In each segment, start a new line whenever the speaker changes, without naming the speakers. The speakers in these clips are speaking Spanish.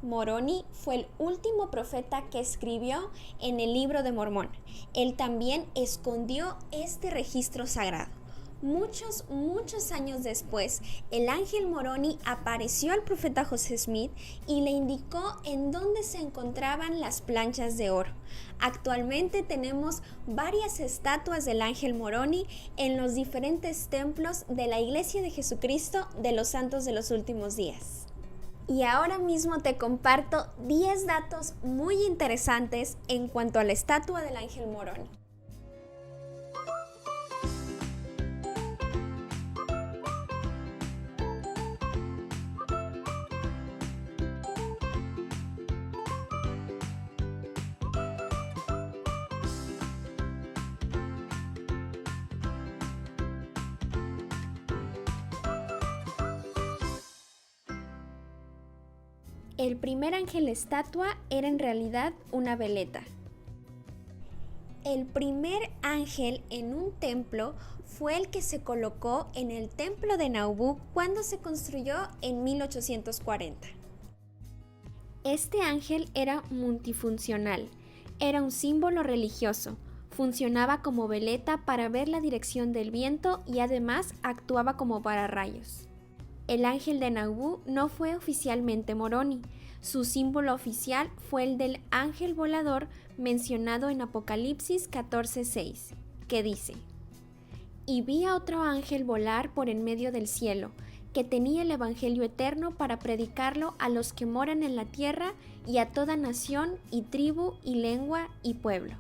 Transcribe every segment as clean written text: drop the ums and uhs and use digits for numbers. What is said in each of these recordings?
Moroni fue el último profeta que escribió en el Libro de Mormón. Él también escondió este registro sagrado. Muchos años después, el ángel Moroni apareció al profeta José Smith y le indicó en dónde se encontraban las planchas de oro. Actualmente tenemos varias estatuas del ángel Moroni en los diferentes templos de la Iglesia de Jesucristo de los Santos de los Últimos Días. Y ahora mismo te comparto 10 datos muy interesantes en cuanto a la estatua del ángel Moroni. El primer ángel estatua era en realidad una veleta. El primer ángel en un templo fue el que se colocó en el templo de Nauvoo cuando se construyó en 1840. Este ángel era multifuncional, era un símbolo religioso, funcionaba como veleta para ver la dirección del viento y además actuaba como pararrayos. El ángel de Nauvoo no fue oficialmente Moroni. Su símbolo oficial fue el del ángel volador mencionado en Apocalipsis 14:6, que dice: «Y vi a otro ángel volar por en medio del cielo, que tenía el evangelio eterno para predicarlo a los que moran en la tierra y a toda nación y tribu y lengua y pueblo».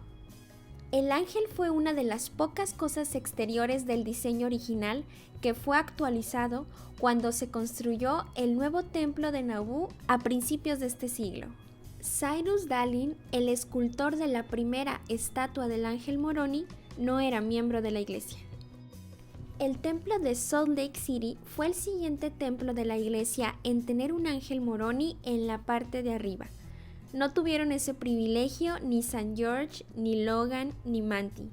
El ángel fue una de las pocas cosas exteriores del diseño original que fue actualizado cuando se construyó el nuevo templo de Nauvoo a principios de este siglo. Cyrus Dallin, el escultor de la primera estatua del ángel Moroni, no era miembro de la iglesia. El templo de Salt Lake City fue el siguiente templo de la iglesia en tener un ángel Moroni en la parte de arriba. No tuvieron ese privilegio ni St. George, ni Logan, ni Manti.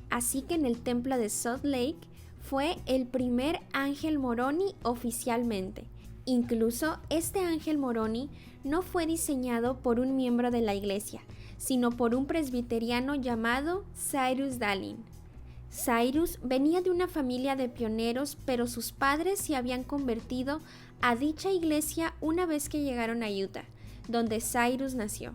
Así que en el templo de Salt Lake fue el primer ángel Moroni oficialmente. Incluso este ángel Moroni no fue diseñado por un miembro de la iglesia, sino por un presbiteriano llamado Cyrus Dallin. Cyrus venía de una familia de pioneros, pero sus padres se habían convertido a dicha iglesia una vez que llegaron a Utah, donde Cyrus nació.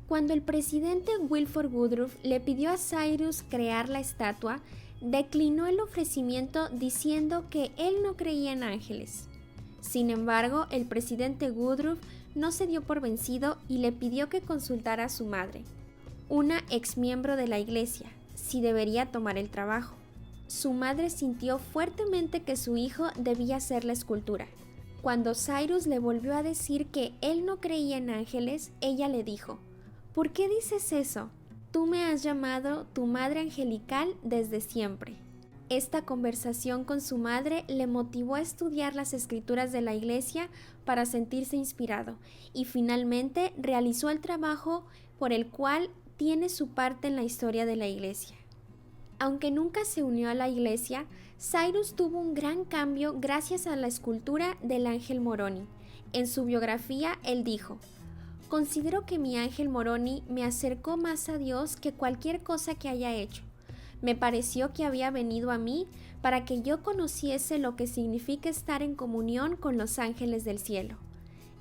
Cuando el presidente Wilford Woodruff le pidió a Cyrus crear la estatua, declinó el ofrecimiento diciendo que él no creía en ángeles. Sin embargo, el presidente Woodruff no se dio por vencido y le pidió que consultara a su madre, una exmiembro de la iglesia, si debería tomar el trabajo. Su madre sintió fuertemente que su hijo debía hacer la escultura. Cuando Cyrus le volvió a decir que él no creía en ángeles, ella le dijo: «¿Por qué dices eso? Tú me has llamado tu madre angelical desde siempre». Esta conversación con su madre le motivó a estudiar las escrituras de la iglesia para sentirse inspirado y finalmente realizó el trabajo por el cual tiene su parte en la historia de la iglesia. Aunque nunca se unió a la iglesia, Cyrus tuvo un gran cambio gracias a la escultura del ángel Moroni. En su biografía, él dijo: «Considero que mi ángel Moroni me acercó más a Dios que cualquier cosa que haya hecho. Me pareció que había venido a mí para que yo conociese lo que significa estar en comunión con los ángeles del cielo».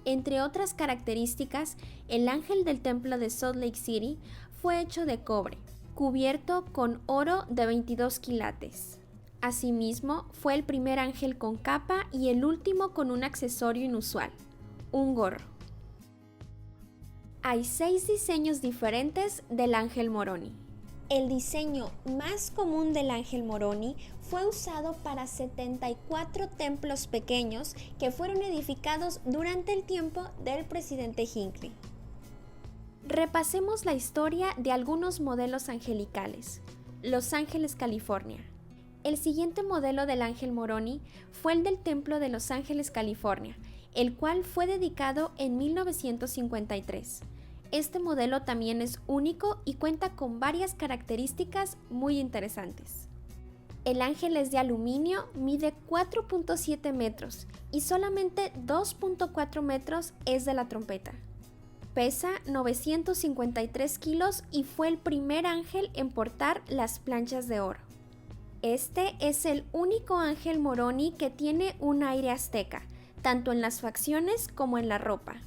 Entre otras características, el ángel del templo de Salt Lake City fue hecho de cobre, cubierto con oro de 22 quilates. Asimismo, fue el primer ángel con capa y el último con un accesorio inusual, un gorro. Hay 6 diseños diferentes del ángel Moroni. El diseño más común del ángel Moroni fue usado para 74 templos pequeños que fueron edificados durante el tiempo del presidente Hinckley. Repasemos la historia de algunos modelos angelicales. Los Ángeles, California. El siguiente modelo del ángel Moroni fue el del Templo de Los Ángeles, California, el cual fue dedicado en 1953. Este modelo también es único y cuenta con varias características muy interesantes. El ángel es de aluminio, mide 4.7 metros y solamente 2.4 metros es de la trompeta. Pesa 953 kilos y fue el primer ángel en portar las planchas de oro. Este es el único ángel Moroni que tiene un aire azteca, tanto en las facciones como en la ropa.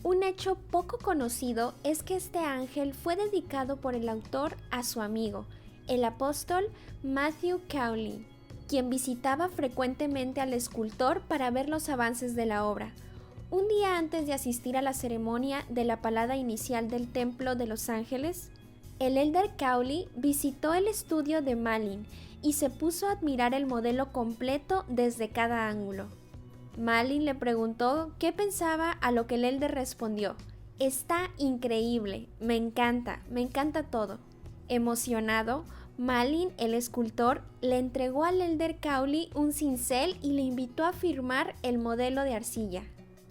Un hecho poco conocido es que este ángel fue dedicado por el autor a su amigo, el apóstol Matthew Cowley, quien visitaba frecuentemente al escultor para ver los avances de la obra. Un día antes de asistir a la ceremonia de la palada inicial del Templo de los Ángeles, el elder Cowley visitó el estudio de Malin y se puso a admirar el modelo completo desde cada ángulo. Malin le preguntó qué pensaba, a lo que el elder respondió: «Está increíble, me encanta todo». Emocionado, Malin, el escultor, le entregó al elder Cowley un cincel y le invitó a firmar el modelo de arcilla.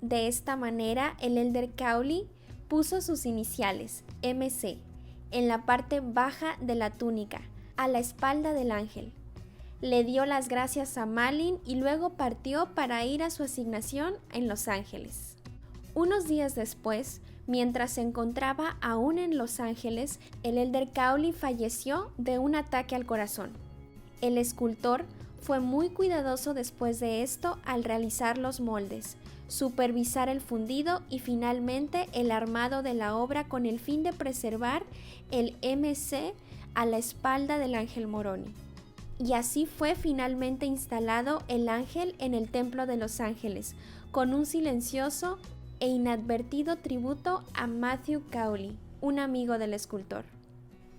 De esta manera, el elder Cowley puso sus iniciales, MC, en la parte baja de la túnica, a la espalda del ángel. Le dio las gracias a Malin y luego partió para ir a su asignación en Los Ángeles. Unos días después, mientras se encontraba aún en Los Ángeles, el elder Cowley falleció de un ataque al corazón. El escultor fue muy cuidadoso después de esto al realizar los moldes, supervisar el fundido y finalmente el armado de la obra con el fin de preservar el MC a la espalda del ángel Moroni. Y así fue finalmente instalado el ángel en el Templo de Los Ángeles, con un silencioso e inadvertido tributo a Matthew Cowley, un amigo del escultor.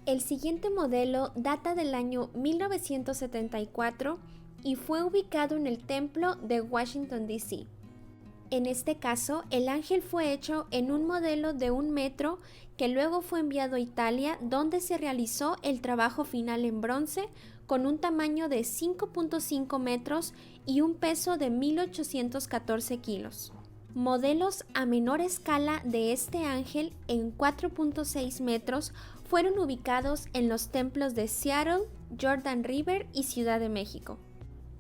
El siguiente modelo data del año 1974 y fue ubicado en el Templo de Washington, D.C. En este caso, el ángel fue hecho en un modelo de 1 metro que luego fue enviado a Italia, donde se realizó el trabajo final en bronce con un tamaño de 5.5 metros y un peso de 1.814 kilos. Modelos a menor escala de este ángel en 4.6 metros fueron ubicados en los templos de Seattle, Jordan River y Ciudad de México.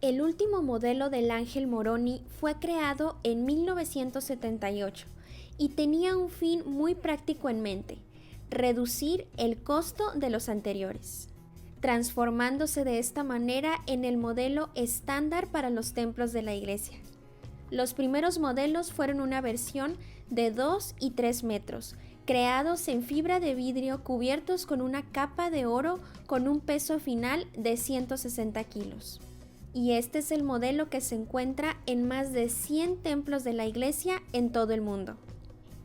El último modelo del ángel Moroni fue creado en 1978 y tenía un fin muy práctico en mente: reducir el costo de los anteriores, transformándose de esta manera en el modelo estándar para los templos de la iglesia. Los primeros modelos fueron una versión de 2 y 3 metros, creados en fibra de vidrio cubiertos con una capa de oro con un peso final de 160 kilos. Y este es el modelo que se encuentra en más de 100 templos de la iglesia en todo el mundo.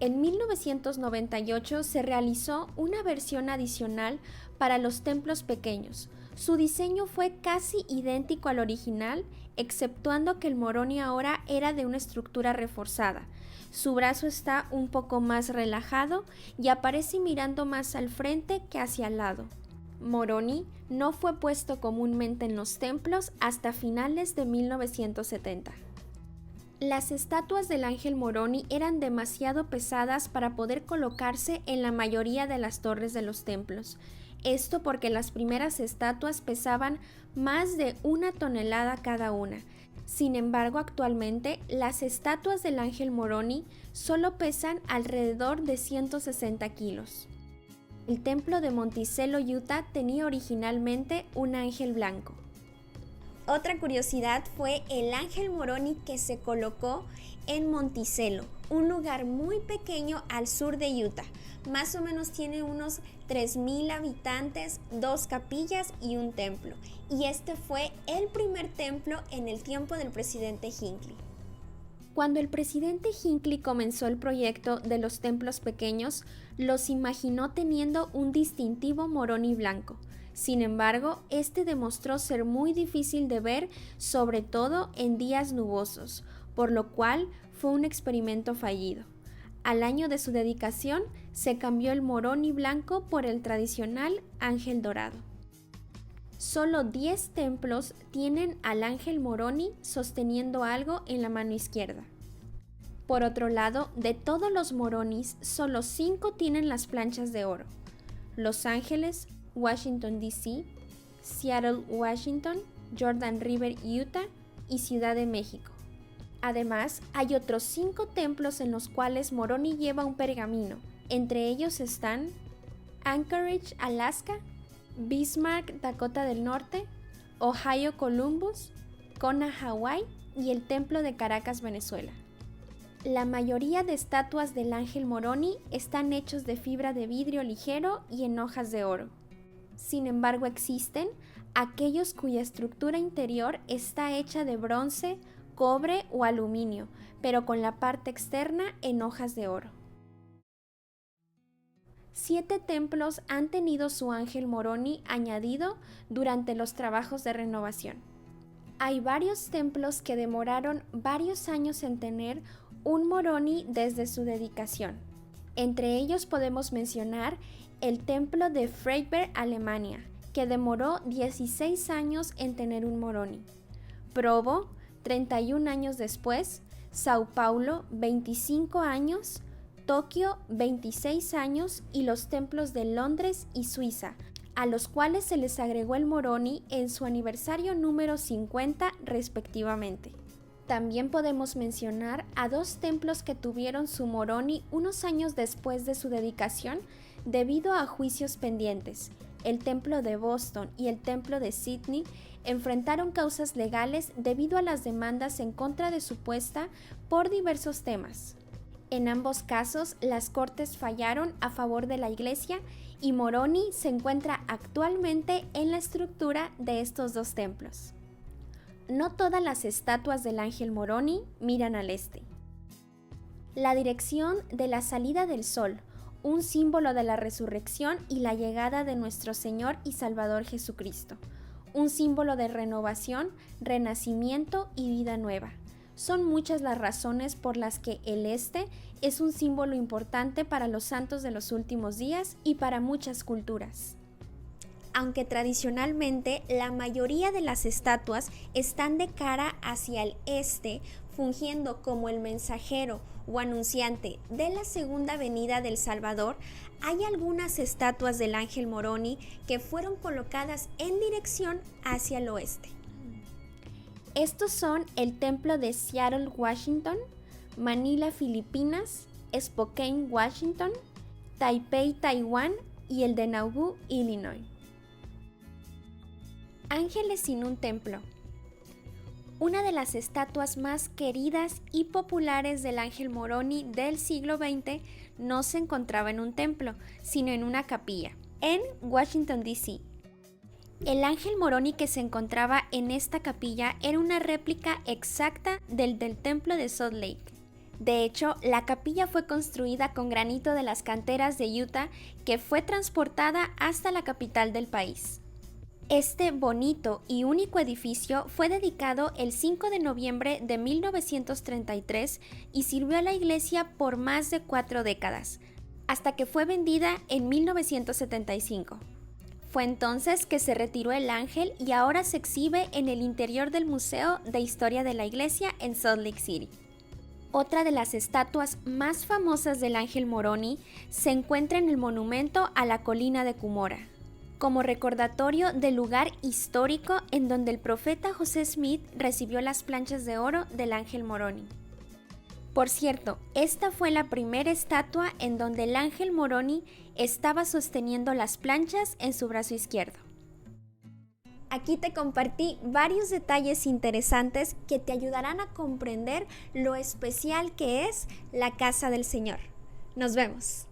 En 1998 se realizó una versión adicional para los templos pequeños. Su diseño fue casi idéntico al original, exceptuando que el Moroni ahora era de una estructura reforzada. Su brazo está un poco más relajado y aparece mirando más al frente que hacia el lado. Moroni no fue puesto comúnmente en los templos hasta finales de 1970. Las estatuas del ángel Moroni eran demasiado pesadas para poder colocarse en la mayoría de las torres de los templos. Esto porque las primeras estatuas pesaban más de 1 tonelada cada una. Sin embargo, actualmente las estatuas del ángel Moroni solo pesan alrededor de 160 kilos. El templo de Monticello, Utah, tenía originalmente un ángel blanco. Otra curiosidad fue el ángel Moroni que se colocó en Monticello, un lugar muy pequeño al sur de Utah. Más o menos tiene unos 3,000 habitantes, 2 capillas y un templo. Y este fue el primer templo en el tiempo del presidente Hinckley. Cuando el presidente Hinckley comenzó el proyecto de los templos pequeños, los imaginó teniendo un distintivo Moroni blanco. Sin embargo, este demostró ser muy difícil de ver, sobre todo en días nubosos, por lo cual fue un experimento fallido. Al año de su dedicación, se cambió el Moroni blanco por el tradicional ángel dorado. Solo 10 templos tienen al ángel Moroni sosteniendo algo en la mano izquierda. Por otro lado, de todos los Moronis, solo 5 tienen las planchas de oro: Los Ángeles, Washington, D.C., Seattle, Washington, Jordan River, Utah y Ciudad de México. Además, hay otros 5 templos en los cuales Moroni lleva un pergamino. Entre ellos están Anchorage, Alaska, Bismarck, Dakota del Norte, Ohio, Columbus, Kona, Hawái y el Templo de Caracas, Venezuela. La mayoría de estatuas del ángel Moroni están hechos de fibra de vidrio ligero y en hojas de oro. Sin embargo, existen aquellos cuya estructura interior está hecha de bronce, cobre o aluminio, pero con la parte externa en hojas de oro. 7 templos han tenido su ángel Moroni añadido durante los trabajos de renovación. Hay varios templos que demoraron varios años en tener un Moroni desde su dedicación. Entre ellos podemos mencionar el templo de Freiberg, Alemania, que demoró 16 años en tener un Moroni. Provo, 31 años después, Sao Paulo, 25 años, Tokio, 26 años y los templos de Londres y Suiza, a los cuales se les agregó el Moroni en su aniversario número 50 respectivamente. También podemos mencionar a 2 templos que tuvieron su Moroni unos años después de su dedicación debido a juicios pendientes. El templo de Boston y el templo de Sydney enfrentaron causas legales debido a las demandas en contra de su puesta por diversos temas. En ambos casos, las cortes fallaron a favor de la iglesia y Moroni se encuentra actualmente en la estructura de estos 2 templos. No todas las estatuas del ángel Moroni miran al este. La dirección de la salida del sol, un símbolo de la resurrección y la llegada de nuestro Señor y Salvador Jesucristo, un símbolo de renovación, renacimiento y vida nueva. Son muchas las razones por las que el este es un símbolo importante para los santos de los últimos días y para muchas culturas. Aunque tradicionalmente la mayoría de las estatuas están de cara hacia el este, fungiendo como el mensajero o anunciante de la segunda venida del Salvador, hay algunas estatuas del ángel Moroni que fueron colocadas en dirección hacia el oeste. Estos son el templo de Seattle, Washington, Manila, Filipinas, Spokane, Washington, Taipei, Taiwán y el de Nauvoo, Illinois. Ángeles sin un templo. Una de las estatuas más queridas y populares del ángel Moroni del siglo XX no se encontraba en un templo, sino en una capilla, en Washington, D.C. El ángel Moroni que se encontraba en esta capilla era una réplica exacta del templo de Salt Lake. De hecho, la capilla fue construida con granito de las canteras de Utah que fue transportada hasta la capital del país. Este bonito y único edificio fue dedicado el 5 de noviembre de 1933 y sirvió a la iglesia por más de 4 décadas, hasta que fue vendida en 1975. Fue entonces que se retiró el ángel y ahora se exhibe en el interior del Museo de Historia de la Iglesia en Salt Lake City. Otra de las estatuas más famosas del ángel Moroni se encuentra en el monumento a la colina de Cumorah, como recordatorio del lugar histórico en donde el profeta José Smith recibió las planchas de oro del ángel Moroni. Por cierto, esta fue la primera estatua en donde el ángel Moroni estaba sosteniendo las planchas en su brazo izquierdo. Aquí te compartí varios detalles interesantes que te ayudarán a comprender lo especial que es la casa del Señor. Nos vemos.